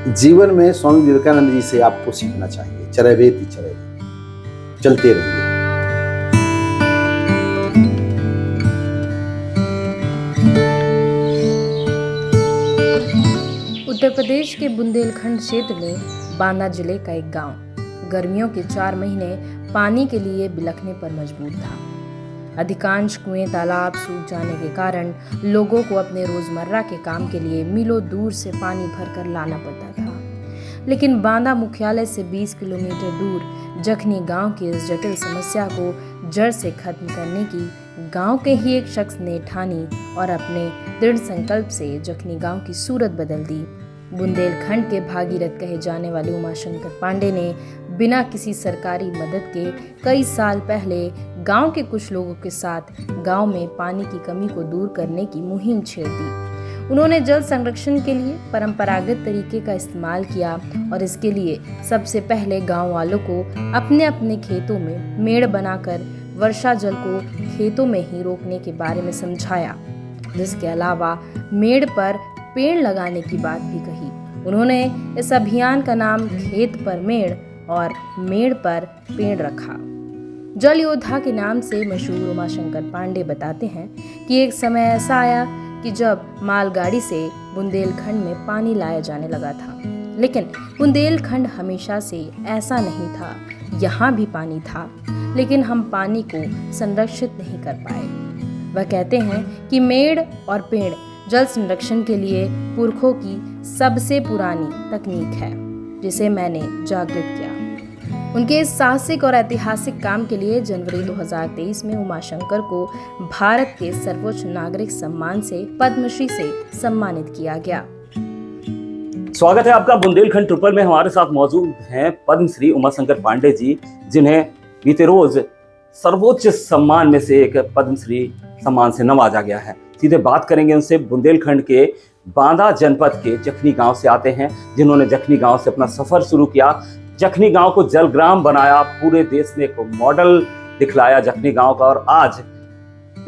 जीवन में स्वामी विवेकानंद जी से आपको सीखना चाहिए। चरैवेति चरैवेति, चलते रहिए। उत्तर प्रदेश के बुंदेलखंड क्षेत्र में बांदा जिले का एक गांव गर्मियों के 4 महीने पानी के लिए बिलखने पर मजबूर था। अधिकांश कुएं तालाब सूख जाने के कारण लोगों को अपने रोजमर्रा के काम के लिए मीलों दूर से पानी भरकर लाना पड़ता था। लेकिन बांदा मुख्यालय से 20 किलोमीटर दूर जखनी गांव की इस जटिल समस्या को जड़ से खत्म करने की गांव के ही एक शख्स ने ठानी और अपने दृढ़ संकल्प से जखनी गांव की सूरत बदल दी। बुंदेलखंड के भागीरथ कहे जाने वाले उमाशंकर पांडे ने बिना किसी सरकारी मदद के कई साल पहले गांव के कुछ लोगों के साथ गांव में पानी की कमी को दूर करने की मुहिम छेड़ दी। उन्होंने जल संरक्षण के लिए परंपरागत तरीके का इस्तेमाल किया और इसके लिए सबसे पहले गांव वालों को अपने अपने खेतों में मेड़ बनाकर वर्षा जल को खेतों में ही रोकने के बारे में समझाया, जिसके अलावा मेड़ पर पेड़ लगाने की बात भी कही। उन्होंने इस अभियान का नाम खेत पर मेड़ और मेड़ पर पेड़ रखा। जल योद्धा के नाम से मशहूर उमाशंकर पांडे बताते हैं कि एक समय ऐसा आया कि जब मालगाड़ी से बुंदेलखंड में पानी लाया जाने लगा था, लेकिन बुंदेलखंड हमेशा से ऐसा नहीं था। यहाँ भी पानी था, लेकिन हम पानी को संरक्षित नहीं कर पाए। वह कहते हैं कि मेड़ और पेड़ जल संरक्षण के लिए पुरखों की सबसे पुरानी तकनीक है, जिसे मैंने जागृत किया। उनके इस साहसिक और ऐतिहासिक काम के लिए जनवरी 2023 में उमाशंकर को भारत के सर्वोच्च नागरिक सम्मान से पद्मश्री से सम्मानित किया गया। स्वागत है आपका बुंदेलखंड ट्रिपल में। हमारे साथ मौजूद हैं पद्मश्री उमाशंकर पांडे जी, जिन्हें बीते रोज सर्वोच्च सम्मान में से एक पद्मश्री सम्मान से नवाजा गया है। सीधे बात करेंगे उनसे। बुंदेलखंड के बांदा जनपद के जखनी गांव से आते हैं, जिन्होंने जखनी गांव से अपना सफर शुरू किया। जखनी गांव को जलग्राम बनाया, पूरे देश में एक मॉडल दिखलाया जखनी गांव का, और आज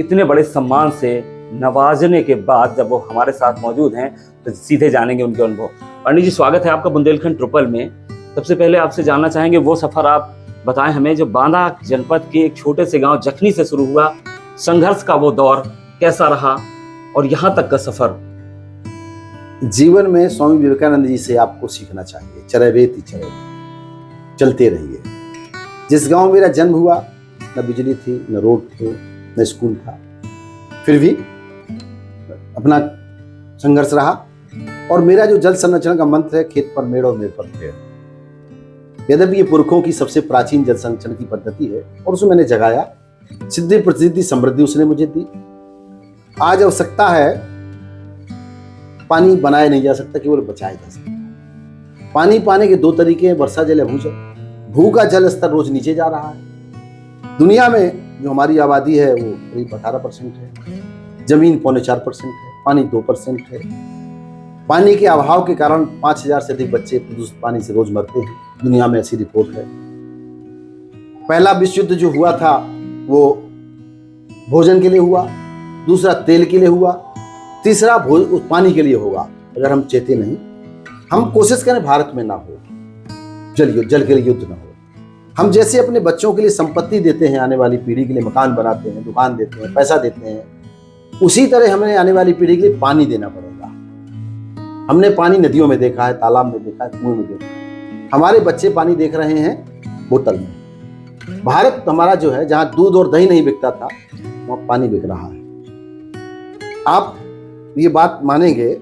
इतने बड़े सम्मान से नवाजने के बाद जब वो हमारे साथ मौजूद हैं तो सीधे जानेंगे उनके अनुभव। पंडित जी, स्वागत है आपका बुंदेलखंड ट्रिपल में। सबसे पहले आपसे जानना चाहेंगे वो सफर आप बताएं हमें, जो बांदा जनपद के एक छोटे से गांव जखनी से शुरू हुआ, संघर्ष का वो दौर कैसा रहा और यहाँ तक का सफर। जीवन में स्वामी विवेकानंद जी से आपको सीखना चाहिए। चरैवेति चरैवेति, चलते रहिए। जिस गांव में मेरा जन्म हुआ, न बिजली थी, न रोड थे, न स्कूल था, फिर भी अपना संघर्ष रहा। और मेरा जो जल संरक्षण का मंत्र है, खेत पर मेड़ और मेड़ पर पेड़। यद्यपि ये पुरखों की सबसे प्राचीन जल संरक्षण की पद्धति है और उसे मैंने जगाया। सिद्धि प्रसिद्धि समृद्धि उसने मुझे दी। आज आवश्यकता है, पानी बनाया नहीं जा सकता, केवल बचाया जा सकता है। पानी पाने के 2 तरीके हैं, वर्षा जल या भूजल। भू का जल स्तर रोज नीचे जा रहा है। दुनिया में जो हमारी आबादी है वो करीब 18% है, जमीन 4.25% है, पानी 2% है। पानी के अभाव के कारण 5000 से अधिक बच्चे प्रदूषित पानी से रोज मरते हैं, दुनिया में ऐसी रिपोर्ट है। पहला विश्व युद्ध जो हुआ था वो भोजन के लिए हुआ, दूसरा तेल के लिए हुआ, तीसरा पानी के लिए होगा। अगर हम चेते नहीं, हम कोशिश करें भारत में ना हो जल के लिए युद्ध ना हो। हम जैसे अपने बच्चों के लिए संपत्ति देते हैं, आने वाली पीढ़ी के लिए मकान बनाते हैं, दुकान देते हैं, पैसा देते हैं, उसी तरह हमें आने वाली पीढ़ी के लिए पानी देना पड़ेगा। हमने पानी नदियों में देखा है, तालाब में देखा है, कुएं में देखा है। हमारे बच्चे पानी देख रहे हैं बोतल में। भारत हमारा जो है, जहां दूध और दही नहीं बिकता था, वहां पानी बिक रहा है। आप ये बात मानेंगे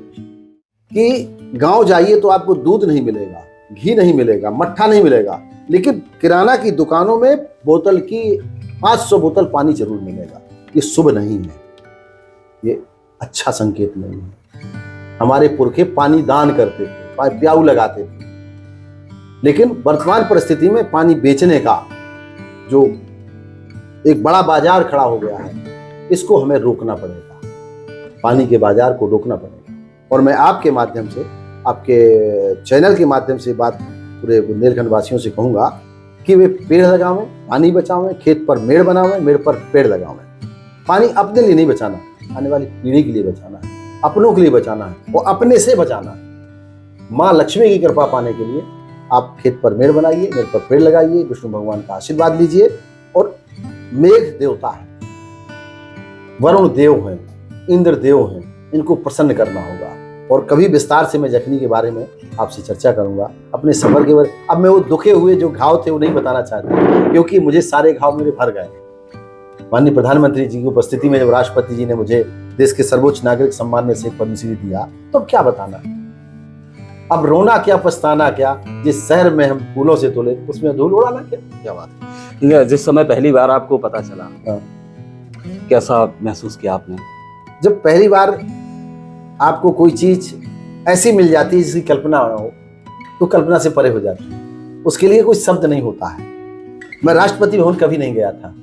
कि गांव जाइए तो आपको दूध नहीं मिलेगा, घी नहीं मिलेगा, मट्ठा नहीं मिलेगा, लेकिन किराना की दुकानों में बोतल की 500 बोतल पानी जरूर मिलेगा। ये शुभ नहीं है, ये अच्छा संकेत नहीं है। हमारे पुरखे पानी दान करते थे, प्याऊ लगाते थे, लेकिन वर्तमान परिस्थिति में पानी बेचने का जो एक बड़ा बाजार खड़ा हो गया है, इसको हमें रोकना पड़ेगा। पानी के बाजार को रोकना पड़ेगा। और मैं आपके माध्यम से, आपके चैनल के माध्यम से बात पूरे बुंदेलखंड वासियों से कहूँगा कि वे पेड़ लगावें, पानी बचावें, खेत पर मेड़ बनावें, मेड़ पर पेड़ लगावें। पानी अपने लिए नहीं बचाना, आने वाली पीढ़ी के लिए बचाना है, अपनों के लिए बचाना है, वो अपने से बचाना है। माँ लक्ष्मी की कृपा पाने के लिए आप खेत पर मेड़ बनाइए, मेड़ पर पेड़ लगाइए, विष्णु भगवान का आशीर्वाद लीजिए। और मेघ देवता है, वरुण देव हैं, इंद्र देव हैं, इनको प्रसन्न करना होगा। और कभी विस्तार से मैं जखनी के बारे में आपसे चर्चा करूंगा, अपने सफर के बारे। अब मैं वो दुखे हुए जो घाव थे वो नहीं बताना चाहता, क्योंकि मुझे सारे घाव मेरे भर गए। माननीय प्रधानमंत्री जी की उपस्थिति में जब राष्ट्रपति जी ने मुझे देश के सर्वोच्च नागरिक सम्मान में से पद्मश्री दिया, तो अब क्या बताना, अब रोना क्या पछताना क्या, जिस शहर में हम फूलों से तोले उसमें धूल उड़ाना क्या बात है। जिस समय पहली बार आपको पता चला, कैसा महसूस किया आपने? जब पहली बार आपको कोई चीज ऐसी मिल जाती है जिसकी कल्पना हो, तो कल्पना से परे हो जाती है, उसके लिए कोई शब्द नहीं होता है। मैं राष्ट्रपति भवन कभी नहीं गया था।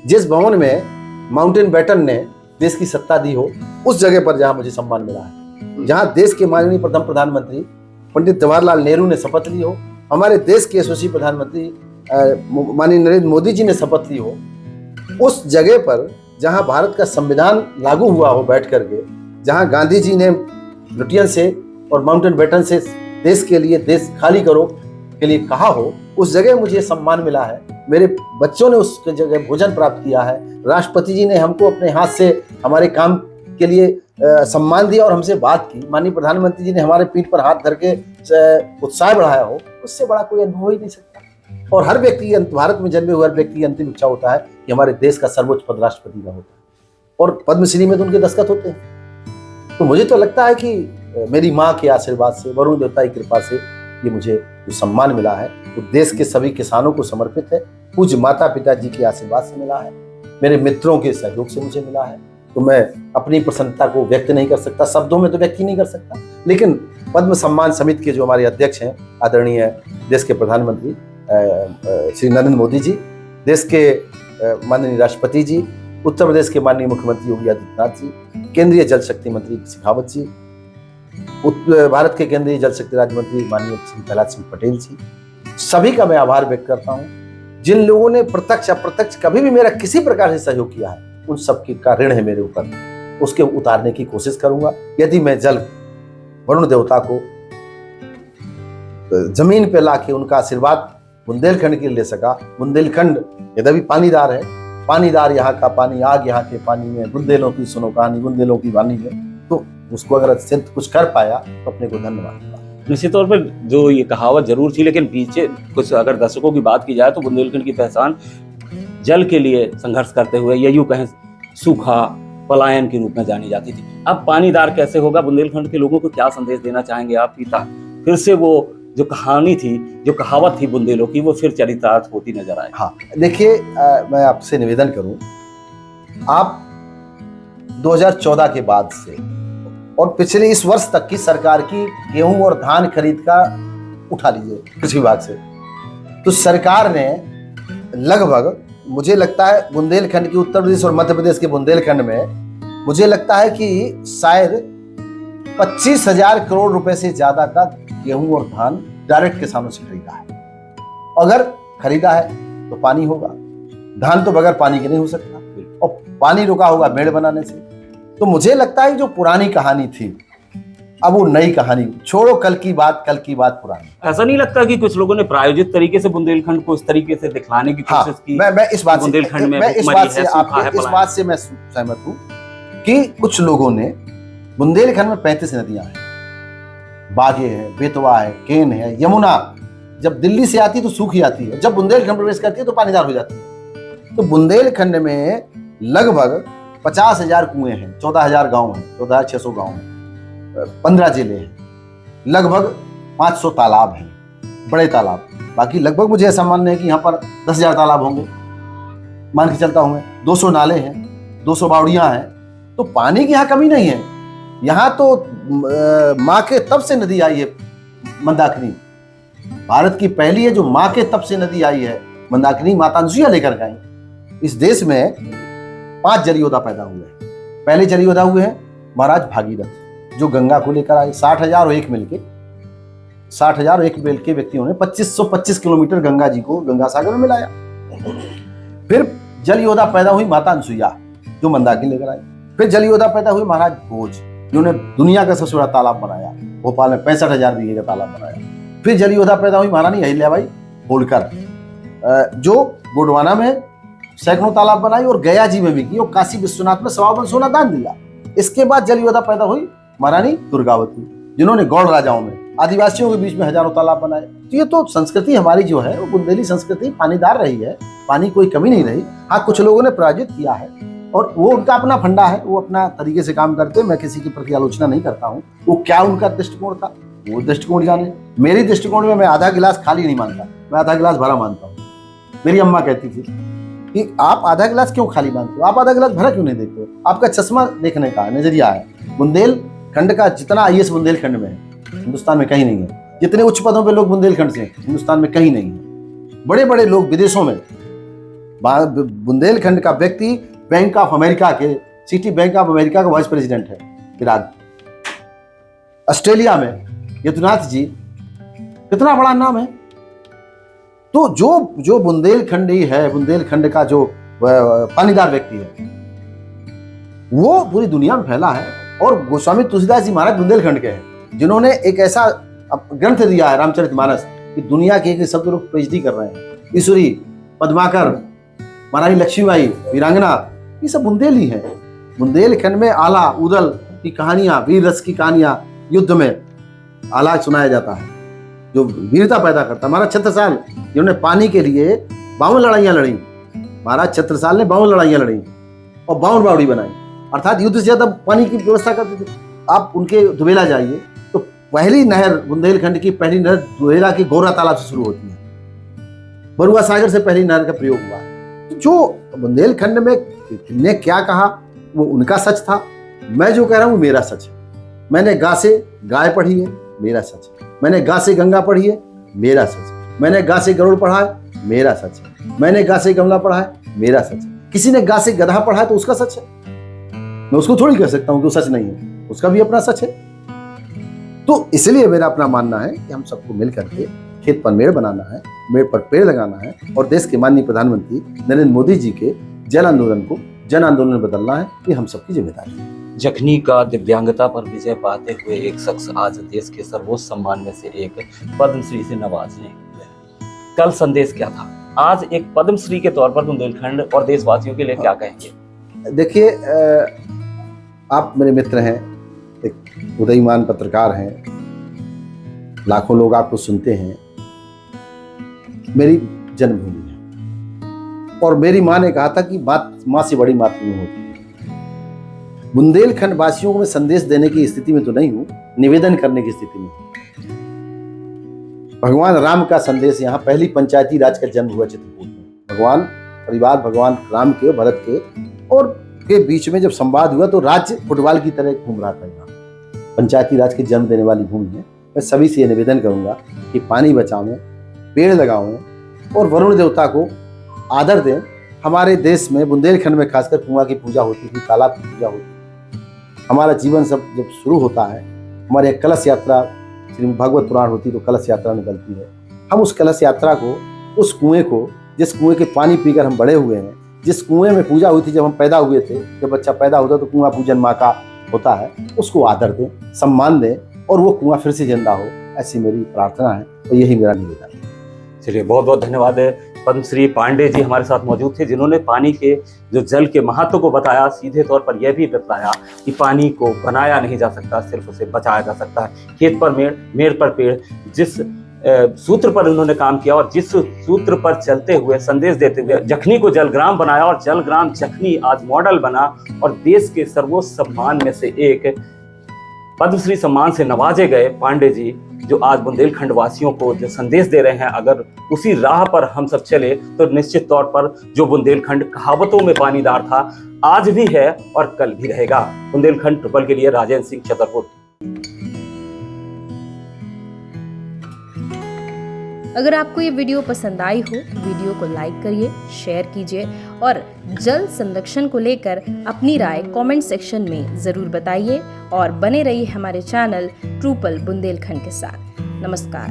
जिस भवन में माउंटेन बैटन ने देश की सत्ता दी हो, उस जगह पर जहां मुझे सम्मान मिला है, जहां देश के माननीय प्रथम प्रधानमंत्री पंडित जवाहरलाल नेहरू ने शपथ ली हो, हमारे देश के यशस्वी प्रधानमंत्री माननीय नरेंद्र मोदी जी ने शपथ ली हो, उस जगह पर जहां भारत का संविधान लागू हुआ हो बैठ करके, जहां गांधी जी ने लुटियन से और माउंटेन बैटन से देश के लिए देश खाली करो के लिए कहा हो, उस जगह मुझे सम्मान मिला है। मेरे बच्चों ने उस जगह भोजन प्राप्त किया है। राष्ट्रपति जी ने हमको अपने हाथ से हमारे काम के लिए सम्मान दिया और हमसे बात की। माननीय प्रधानमंत्री जी ने हमारे पीठ पर हाथ धर के उत्साह बढ़ाया हो, उससे बड़ा कोई अनुभव ही नहीं सकता। और हर व्यक्ति, भारत में जन्मे हुए हर व्यक्ति की अंतिम इच्छा होता है कि हमारे देश का सर्वोच्च पद राष्ट्रपति का होता है, और पद्मश्री में तो उनके दस्तखत होते हैं। तो मुझे तो लगता है कि मेरी माँ के आशीर्वाद से, वरुण देवता की कृपा से ये मुझे जो सम्मान मिला है वो देश के सभी किसानों को समर्पित है। पूज्य माता पिता जी के आशीर्वाद से मिला है, मेरे मित्रों के सहयोग से मुझे मिला है। तो मैं अपनी प्रसन्नता को व्यक्त नहीं कर सकता, शब्दों में तो व्यक्त ही नहीं कर सकता। लेकिन पद्म सम्मान समिति के जो हमारे अध्यक्ष हैं, आदरणीय देश के प्रधानमंत्री श्री नरेंद्र मोदी जी, देश के माननीय राष्ट्रपति जी, उत्तर प्रदेश के माननीय मुख्यमंत्री योगी आदित्यनाथ जी, केंद्रीय जल शक्ति मंत्री शेखावत जी, भारत के केंद्रीय जल शक्ति राज्य मंत्री माननीय श्री प्रहलाद सिंह पटेल जी, सभी का मैं आभार व्यक्त करता हूं। जिन लोगों ने प्रत्यक्ष अप्रत्यक्ष कभी भी मेरा किसी प्रकार से सहयोग किया है, उन सबकी का ऋण है मेरे ऊपर, उसके उतारने की कोशिश करूंगा। यदि मैं जल वरुण देवता को जमीन पे लाके उनका आशीर्वाद बुंदेलखंड के लिए ले सका, बुंदेलखंड यद्यपि पानीदार है, पानीदार यहाँ का पानी, आग यहाँ के पानी में, बुंदेलों की सुनो कहानी, बुंदेलों की वाणी में, तो उसको अगर सिद्ध कुछ कर पाया तो अपने को धन्यवाद। निश्चित तौर पर जो ये कहावत जरूर थी, लेकिन पीछे कुछ अगर दर्शकों की बात की जाए तो बुंदेलखंड की पहचान जल के लिए संघर्ष करते हुए, या यूं कहें सूखा पलायन के रूप में जानी जाती थी। अब पानीदार कैसे होगा? बुंदेलखंड के लोगों को क्या संदेश देना चाहेंगे आप? पिता फिर से वो जो कहानी थी, जो कहावत थी बुंदेलों की, वो फिर चरितार्थ होती नजर आए। हाँ, देखिए, मैं आपसे निवेदन करूं, आप 2014 के बाद से और पिछले इस वर्ष तक की सरकार की गेहूं और धान खरीद का उठा लीजिए कृषि विभाग से, तो सरकार ने लगभग, मुझे लगता है बुंदेलखंड की, उत्तर प्रदेश और मध्य प्रदेश के बुंदेलखंड में मुझे लगता है कि शायद 25,000 करोड़ रुपए से ज्यादा का गेहूं और धान डायरेक्ट किसानों से खरीदा है। अगर खरीदा है तो पानी होगा, धान तो बगैर पानी के नहीं हो सकता, और पानी रुका होगा मेड़ बनाने से। तो मुझे लगता है जो पुरानी कहानी थी, अब वो नई कहानी, छोड़ो कल की बात पुरानी। ऐसा नहीं लगता कि कुछ लोगों ने प्रायोजित तरीके से बुंदेलखंड को इस तरीके से दिखलाने की कोशिश की? मैं इस बात बुंदेलखंड में इस बात से मैं सहमत हूँ कि कुछ लोगों ने, बुंदेलखंड में 35 नदियां हैं, बागे है, बेतवा है, केन है, यमुना जब दिल्ली से आती है तो सूखी आती है, जब बुंदेलखंड प्रवेश करती है तो पानीदार हो जाती है। तो बुंदेलखंड में लगभग 50,000 कुएं हैं, 14,000 गांव हैं, 14,600 गांव हैं, 15 जिले हैं, लगभग 500 तालाब हैं, बड़े तालाब। बाकी लगभग मुझे ऐसा मानना है कि यहाँ पर 10,000 तालाब होंगे, मान के चलता हूँ मैं। 200 नाले हैं, 200 बावड़ियाँ हैं। तो पानी की यहाँ कमी नहीं है। यहाँ तो माँ के तब से नदी आई है मंदाकिनी, भारत की पहली है जो माँ के तब से नदी आई है मंदाकिनी, माता अनसुईया लेकर गई। इस देश में 5 जल योद्धा पैदा हुए हैं। पहले जल योद्धा हुए हैं महाराज भागीरथ, जो गंगा को लेकर आए। 60,001 मिलके 60,001 मिल के व्यक्तियों ने 2525 किलोमीटर गंगा जी को गंगा सागर में मिलाया। फिर जल योद्धा पैदा हुई माता अनसुईया, जो मंदाकिनी लेकर आई। फिर जल योद्धा पैदा हुए महाराज भोज, जिन्होंने दुनिया का सबसे बड़ा तालाब बनाया। भोपाल में 65,000 बीघे का तालाब बनाया। फिर जल योद्धा पैदा हुई महारानी अहिल्याबाई होलकर, जो गोंडवाना में सैकड़ों तालाब बनाई और गया जी में भी की और काशी विश्वनाथ में 1.25 सोना दान दिया। इसके बाद जल योद्धा पैदा हुई महारानी दुर्गावती, जिन्होंने गौड़ राजाओं में आदिवासियों के बीच में हजारों तालाब बनाए। तो ये तो संस्कृति हमारी जो है वो बुंदेली संस्कृति पानीदार रही है, पानी कोई कमी नहीं रही। हाँ, कुछ लोगों ने पराजित किया है और वो उनका अपना फंडा है, वो अपना तरीके से काम करते हैं। मैं किसी की प्रति आलोचना नहीं करता हूँ। वो क्या उनका दृष्टिकोण था, वो दृष्टिकोण जाने। मेरी दृष्टिकोण में मैं आधा गिलास खाली नहीं मानता, मैं आधा गिलास भरा मानता हूँ। मेरी अम्मा कहती थी कि आप आधा गिलास क्यों खाली मानते हो, आप आधा गिलास भरा क्यों नहीं देखते हो? आपका चश्मा देखने का नजरिया है। बुंदेलखंड का जितना आईएएस बुंदेलखंड में है, हिंदुस्तान में कहीं नहीं है। जितने उच्च पदों पे लोग बुंदेलखंड से हिंदुस्तान में कहीं नहीं है। बड़े बड़े लोग विदेशों में, बुंदेलखंड का व्यक्ति बैंक ऑफ अमेरिका के, सिटी बैंक ऑफ अमेरिका का वाइस प्रेसिडेंट है विराट। ऑस्ट्रेलिया में यदुनाथ जी, कितना बड़ा नाम है। तो जो बुंदेलखंडी है, बुंदेलखंड का जो पानीदार व्यक्ति है, वो पूरी दुनिया में फैला है। और गोस्वामी तुलसीदास जी महाराज बुंदेलखंड के हैं, जिन्होंने एक ऐसा ग्रंथ दिया है रामचरितमानस कि दुनिया के एक शब्द लोग पीएचडी कर रहे हैं। ईश्वरी, पद्माकर, महारानी लक्ष्मीबाई, वीरांगना, ये सब बुंदेली हैं। बुंदेलखंड में आला उदल की कहानियां, वीर रस की कहानियां, युद्ध में आला सुनाया जाता है जो वीरता पैदा करता है। महाराज छत्रसाल जिन्होंने पानी के लिए 52 लड़ाइयां लड़ी, महाराज छत्रसाल ने 52 लड़ाइयां लड़ी और 52 बावड़ी बनाई, अर्थात युद्ध से ज्यादा पानी की व्यवस्था करते थे। आप उनके दुबेला जाइए तो पहली नहर, बुंदेलखंड की पहली नहर दुबेला की गौरा तालाब से शुरू होती है। बरुआ सागर से पहली नहर का प्रयोग हुआ। तो जो बुंदेलखंड में ने क्या कहा वो उनका सच था, मैं जो कह रहा हूँ मेरा सच है। मैंने गा से गाय पढ़ी है, मेरा सच है। मैंने गा से गंगा पढ़ी है, मेरा सच है। मैंने गा से गरुड़ पढ़ा है, मेरा सच है। मैंने गा से गमला पढ़ा है, मेरा सच है। किसी ने गा से गधा पढ़ा है तो उसका सच है, मैं उसको थोड़ी कह सकता हूँ कि वो सच नहीं है, उसका भी अपना सच है। तो इसलिए मेरा अपना मानना है कि हम सबको मिल करके खेत पर मेड़ बनाना है, मेड़ पर पेड़ लगाना है और देश के माननीय प्रधानमंत्री नरेंद्र मोदी जी के जल आंदोलन को जन आंदोलन में बदलना है। ये हम सबकी जिम्मेदारी है। जखनी का दिव्यांगता पर विजय पाते हुए एक शख्स आज देश के सर्वोच्च सम्मान में से एक पद्मश्री से नवाजने हुए। कल संदेश क्या था, आज एक पद्मश्री के तौर पर बुंदेलखंड और देशवासियों के लिए क्या कहेंगे? देखिए, आप मेरे मित्र हैं, एक उदयमान पत्रकार हैं, लाखों लोग आपको सुनते हैं। मेरी जन्मभूमि है और मेरी माँ ने कहा था कि माँ से बड़ी मातृभूमि होती है। बुंदेलखंड वासियों को मैं संदेश देने की स्थिति में तो नहीं हूं, निवेदन करने की स्थिति में। भगवान राम का संदेश यहाँ पहली पंचायती राज का जन्म हुआ चित्रकूट में। भगवान परिवार, भगवान राम के, भरत के और के बीच में जब संवाद हुआ तो राज्य फुटबॉल की तरह घूम रहा था। यहाँ पंचायती राज के जन्म देने वाली भूमि है। मैं सभी से ये निवेदन करूंगा कि पानी बचावें, पेड़ लगावें और वरुण देवता को आदर दें। हमारे देश में बुंदेलखंड में खासकर कुआं की पूजा होती थी, तालाब की पूजा होती थी। हमारा जीवन सब जब शुरू होता है, हमारी एक कलश यात्रा, श्री भागवत पुराण होती है तो कलश यात्रा निकलती है। हम उस कलश यात्रा को, उस कुएं को, जिस कुएं के पानी पीकर हम बड़े हुए हैं, जिस कुएं में पूजा हुई थी जब हम पैदा हुए थे, जब बच्चा पैदा होता तो कुआं पूजन माँ का होता है, उसको आदर दें, सम्मान दें और वो कुआं फिर से जिंदा हो, ऐसी मेरी प्रार्थना है और यही मेरा निवेदन है। चलिए, बहुत बहुत धन्यवाद। पद्मश्री पांडे जी हमारे साथ मौजूद थे, जिन्होंने पानी के जो जल के महत्व को बताया, सीधे तौर पर यह भी बताया कि पानी को बनाया नहीं जा सकता, सिर्फ उसे बचाया जा सकता है। खेत पर मेड़, मेड़ पर पेड़, जिस सूत्र पर उन्होंने काम किया और जिस सूत्र पर चलते हुए, संदेश देते हुए जखनी को जलग्राम बनाया और जलग्राम जखनी आज मॉडल बना और देश के सर्वोच्च सम्मान में से एक पद्मश्री सम्मान से नवाजे गए पांडे जी, जो आज बुंदेलखंड वासियों को जो संदेश दे रहे हैं, अगर उसी राह पर हम सब चले तो निश्चित तौर पर जो बुंदेलखंड कहावतों में पानीदार था, आज भी है और कल भी रहेगा। बुंदेलखंड ट्रिपल के लिए राजेंद्र सिंह छतरपुर। अगर आपको ये वीडियो पसंद आई हो तो वीडियो को लाइक करिए, शेयर कीजिए और जल संरक्षण को लेकर अपनी राय कमेंट सेक्शन में ज़रूर बताइए और बने रहिए हमारे चैनल ट्रूपल बुंदेलखंड के साथ। नमस्कार।